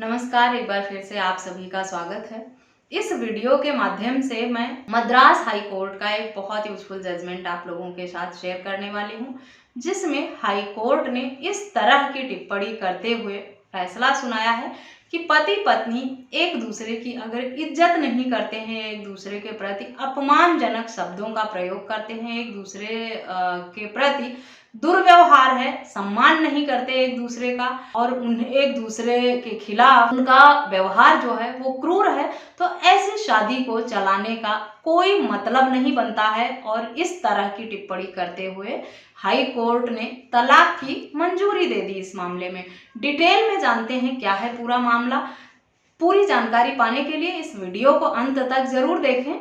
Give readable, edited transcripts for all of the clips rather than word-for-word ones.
नमस्कार, एक बार फिर से आप सभी का स्वागत है। इस वीडियो के माध्यम से मैं मद्रास हाई कोर्ट का एक बहुत यूजफुल जजमेंट आप लोगों के साथ शेयर करने वाली हूं, जिसमें हाई कोर्ट ने इस तरह की टिप्पणी करते हुए फैसला सुनाया है कि पति पत्नी एक दूसरे की अगर इज्जत नहीं करते हैं, एक दूसरे के प्रति अपमानजनक शब्दों का प्रयोग करते हैं, एक दूसरे के प्रति दुर्व्यवहार है, सम्मान नहीं करते एक दूसरे का और उन्हें एक दूसरे के खिलाफ उनका व्यवहार जो है वो क्रूर है, तो ऐसी शादी को चलाने का कोई मतलब नहीं बनता है। और इस तरह की टिप्पणी करते हुए हाई कोर्ट ने तलाक की मंजूरी दे दी। इस मामले में डिटेल में जानते हैं क्या है पूरा मामला। पूरी जानकारी पाने के लिए इस वीडियो को अंत तक जरूर देखें।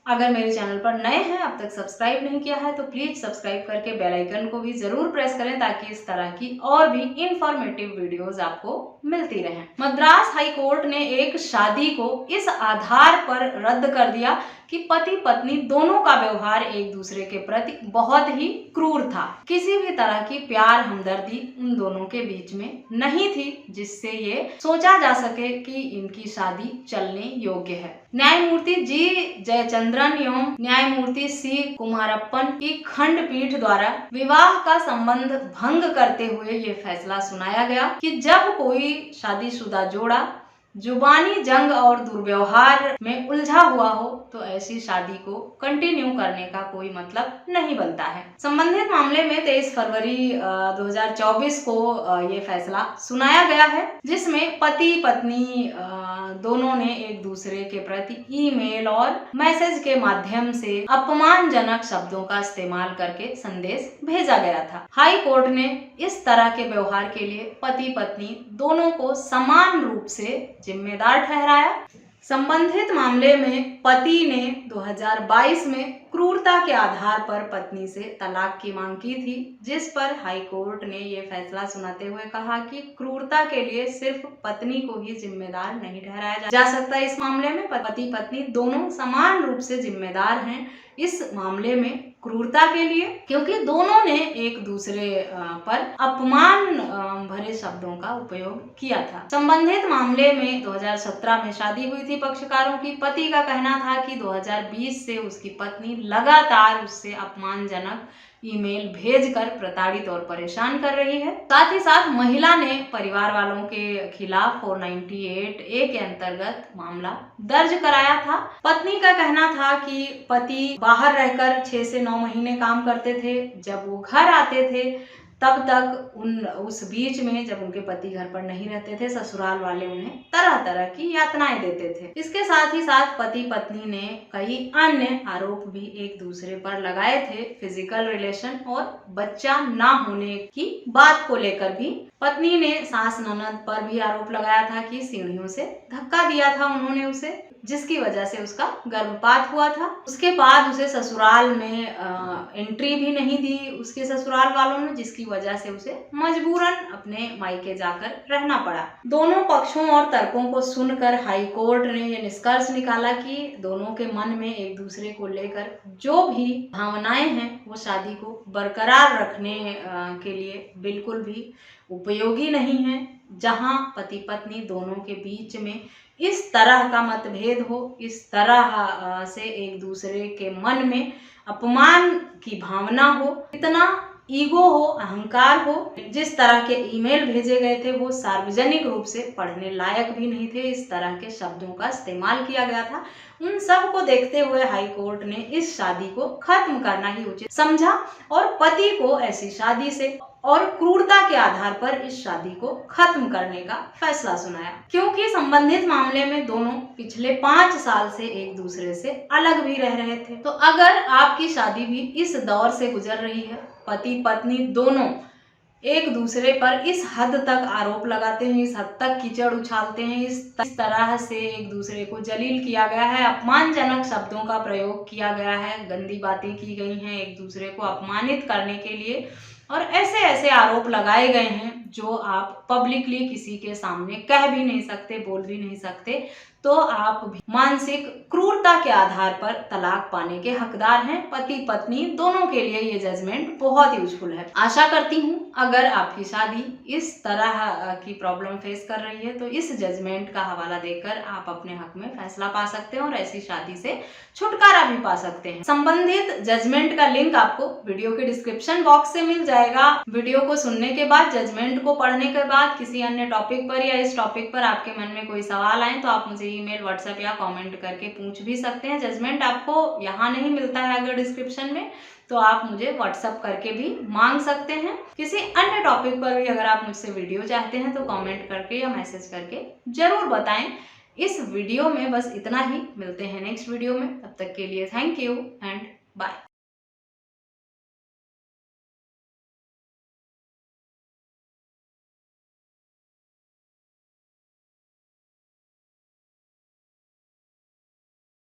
अगर मेरे चैनल पर नए हैं, अब तक सब्सक्राइब नहीं किया है तो प्लीज सब्सक्राइब करके बेल आइकन को भी जरूर प्रेस करें ताकि इस तरह की और भी इंफॉर्मेटिव वीडियोस आपको मिलती रहें। मद्रास हाई कोर्ट ने एक शादी को इस आधार पर रद्द कर दिया कि पति पत्नी दोनों का व्यवहार एक दूसरे के प्रति बहुत ही क्रूर था। किसी भी तरह की प्यार हमदर्दी उन दोनों के बीच में नहीं थी, जिससे ये सोचा जा सके कि इनकी शादी चलने योग्य है। न्यायमूर्ति जी जयचंद्रन एवं न्यायमूर्ति सी कुमारप्पन की खंडपीठ द्वारा विवाह का संबंध भंग करते हुए ये फैसला सुनाया गया कि जब कोई शादीशुदा जोड़ा जुबानी जंग और दुर्व्यवहार में उलझा हुआ हो तो ऐसी शादी को कंटिन्यू करने का कोई मतलब नहीं बनता है। संबंधित मामले में 23 फरवरी 2024 को ये फैसला सुनाया गया है, जिसमें पति पत्नी दोनों ने एक दूसरे के प्रति ईमेल और मैसेज के माध्यम से अपमानजनक शब्दों का इस्तेमाल करके संदेश भेजा गया था। हाई कोर्ट ने इस तरह के व्यवहार के लिए पति पत्नी दोनों को समान रूप से जिम्मेदार ठहराया। संबंधित मामले में पति ने 2022 में क्रूरता के आधार पर पत्नी से तलाक की मांग की थी, जिस पर हाई कोर्ट ने ये फैसला सुनाते हुए कहा कि क्रूरता के लिए सिर्फ पत्नी को ही जिम्मेदार नहीं ठहराया जा सकता। इस मामले में पति पत्नी दोनों समान रूप से जिम्मेदार हैं इस मामले में क्रूरता के लिए, क्योंकि दोनों ने एक दूसरे पर अपमान भरे शब्दों का उपयोग किया था। संबंधित मामले में 2017 में शादी हुई थी पक्षकारों की। पति का कहना था कि 2020 से उसकी पत्नी लगातार उससे अपमानजनक ईमेल भेजकर प्रताड़ित और परेशान कर रही है। साथ ही साथ महिला ने परिवार वालों के खिलाफ 498A के अंतर्गत मामला दर्ज कराया था। पत्नी का कहना था कि पति बाहर रहकर 6 से 9 महीने काम करते थे। जब वो घर आते थे तब तक उस बीच में जब उनके पति घर पर नहीं रहते थे, ससुराल वाले उन्हें तरह तरह की यातनाएं देते थे। इसके साथ ही साथ पति पत्नी ने कई अन्य आरोप भी एक दूसरे पर लगाए थे। फिजिकल रिलेशन और बच्चा ना होने की बात को लेकर भी पत्नी ने सास ननद पर भी आरोप लगाया था कि सीढ़ियों से धक्का दिया था उन्होंने उसे, जिसकी वजह से उसका गर्भपात हुआ था। उसके बाद उसे ससुराल में एंट्री भी नहीं दी उसके ससुराल वालों ने, जिसकी वजह से उसे मजबूरन अपने मायके जाकर रहना पड़ा। दोनों पक्षों और तर्कों को सुनकर हाई कोर्ट ने यह निष्कर्ष निकाला कि दोनों के मन में एक दूसरे को लेकर जो भी भावनाएं हैं वो शादी को बरकरार रखने के लिए बिल्कुल भी उपयोगी नहीं है। जहां पति पत्नी दोनों के बीच में इस तरह का मतभेद हो, इस तरह से एक दूसरे के मन में अपमान की भावना हो, इतना ईगो हो, अहंकार हो, जिस तरह के ईमेल भेजे गए थे वो सार्वजनिक रूप से पढ़ने लायक भी नहीं थे, इस तरह के शब्दों का इस्तेमाल किया गया था। उन सब को देखते हुए हाई कोर्ट ने इस शादी को खत्म करना ही उचित समझा और पति को ऐसी शादी से और क्रूरता के आधार पर इस शादी को खत्म करने का फैसला सुनाया, क्योंकि संबंधित मामले में दोनों पिछले 5 साल से एक दूसरे से अलग भी रह रहे थे। तो अगर आपकी शादी भी इस दौर से गुजर रही है, पति पत्नी दोनों एक दूसरे पर इस हद तक आरोप लगाते हैं, इस हद तक कीचड़ उछालते हैं, इस तरह से एक दूसरे को जलील किया गया है, अपमानजनक शब्दों का प्रयोग किया गया है, गंदी बातें की गई हैं एक दूसरे को अपमानित करने के लिए, और ऐसे ऐसे आरोप लगाए गए हैं जो आप पब्लिकली किसी के सामने कह भी नहीं सकते, बोल भी नहीं सकते, तो आप भी मानसिक क्रूरता के आधार पर तलाक पाने के हकदार हैं। पति पत्नी दोनों के लिए ये जजमेंट बहुत यूजफुल है। आशा करती हूँ अगर आपकी शादी इस तरह की प्रॉब्लम फेस कर रही है तो इस जजमेंट का हवाला देकर आप अपने हक में फैसला पा सकते हैं और ऐसी शादी से छुटकारा भी पा सकते हैं। संबंधित जजमेंट का लिंक आपको वीडियो के डिस्क्रिप्शन बॉक्स से मिल जाएगा। वीडियो को सुनने के बाद, जजमेंट को पढ़ने के बाद किसी अन्य टॉपिक पर या इस टॉपिक पर आपके मन में कोई सवाल आए तो आप मुझे ईमेल, व्हाट्सएप या कमेंट करके पूछ भी सकते हैं। जजमेंट आपको यहाँ नहीं मिलता है अगर डिस्क्रिप्शन में, तो आप मुझे व्हाट्सएप करके भी मांग सकते हैं। किसी अन्य टॉपिक पर भी अगर आप मुझसे वीडियो चाहते हैं तो कमेंट करके या मैसेज करके जरूर बताएं। इस वीडियो में बस इतना ही, मिलते हैं नेक्स्ट वीडियो में। तब तक के लिए थैंक यू एंड बाय।